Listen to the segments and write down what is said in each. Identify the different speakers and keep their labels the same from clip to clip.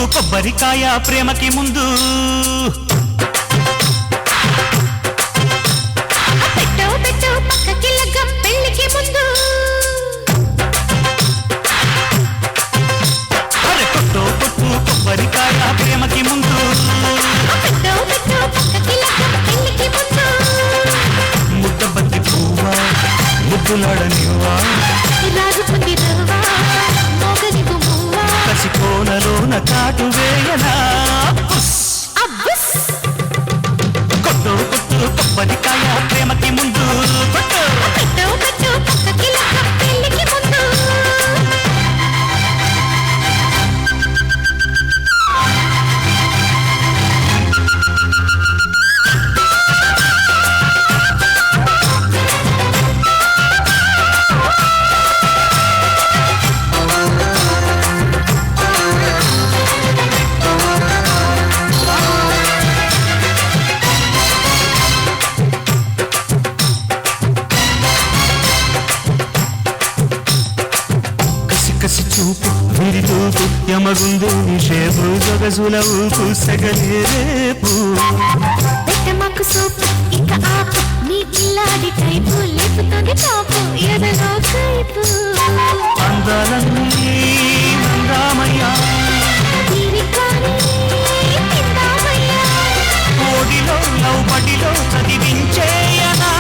Speaker 1: కొబ్బరికాయ ప్రేమకి ముందు
Speaker 2: పెట్టో పెట్టో పక్కకి లగ్గం పెళ్లికి ముందు
Speaker 1: అరే కొట్టో కొట్టు కొబ్బరికాయ ప్రేమకి ముందు
Speaker 2: పెట్టో పెట్టో పక్కకి లగ్గం పెళ్లికి ముందు
Speaker 1: ముద్దబంతి పువ్వా ముద్దులాడనివ్వా
Speaker 2: రాజుకుంది రవ్వా మోగనివ్వు మువ్వా
Speaker 1: కసి కోనలోన కాటు వేయనా
Speaker 2: అబ్బస్
Speaker 1: కొట్టు కొట్టు కొబ్బరికాయ ప్రేమకి ముందు కొట్టు
Speaker 2: పెట్టో పెట్టో పక్కకి లగ్గం పెళ్లికి ముందు
Speaker 1: కసి చూపు విరితూపు యమగుందు నిషేపు జగజుల ఊపు సగలే రేపు
Speaker 2: పెట్టమాకు సోపు ఇక ఆపు నీ పిల్లాడి టైపు లేపుతోంది టాపు ఎదలో కైపు
Speaker 1: అందాలన్నీ మందామయ్యా
Speaker 2: తీరికాని తిందామయ్యా
Speaker 1: కోడిలో నవ్వుబడిలో చదివించేయనా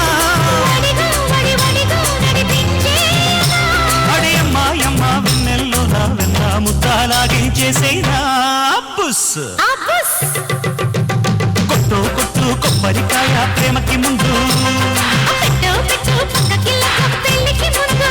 Speaker 2: వడిగా వడిగా నడిపించేనా
Speaker 1: అడేమ్మాయమ్మ వెన్నెల్లో నా వెన్న ముద్దాలాగించేసేనా బుస్
Speaker 2: అబ్బస్
Speaker 1: కొట్టు కొట్టు కొబ్బరికాయ ప్రేమకి ముందు
Speaker 2: పెట్టో పెట్టో పక్కకి లగ్గం పెళ్లికి ముందు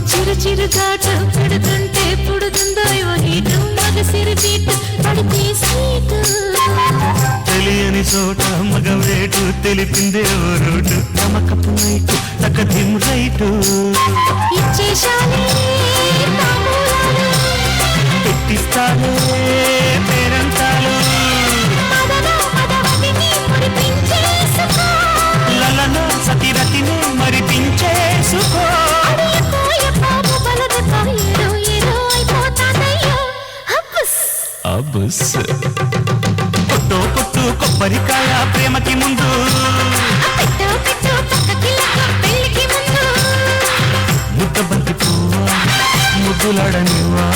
Speaker 2: చిరు చిరుగాటు పుడుతుంటే పుడుతుందో హీటు మగసిరి బీటు పడితే సీటు
Speaker 1: తెలియని చోట మగవేటు తెలిపిందే ఓ రోడ్డు నమ్మకపు నైటు తగ్గదిం రైటు
Speaker 2: ఇచ్చేశాలే తాంబూలాలు
Speaker 1: పెట్టిస్తాలే పేరంటాలు
Speaker 2: మదవతిని మురిపించేసుకో
Speaker 1: లలన సతిరతిని మరిపించేసుకో
Speaker 2: అడియకోయ బాబు బలదతో ఏదో ఏదో అయిపోతానయ్యో అబ్బస్
Speaker 1: అబుస్ కొట్టు కొట్టు కొబ్బరికాయ ప్రేమకి ముందు
Speaker 2: పెట్టో పెట్టో పక్కకి లగ్గం పెళ్లికి ముందు
Speaker 1: ముద్దబంతి పువ్వా ముద్దులాడనివ్వా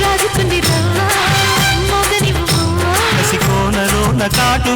Speaker 2: రాజుకుంది రవ్వా మోగనివ్వు మువ్వా
Speaker 1: కసి కోనలో నా కాటు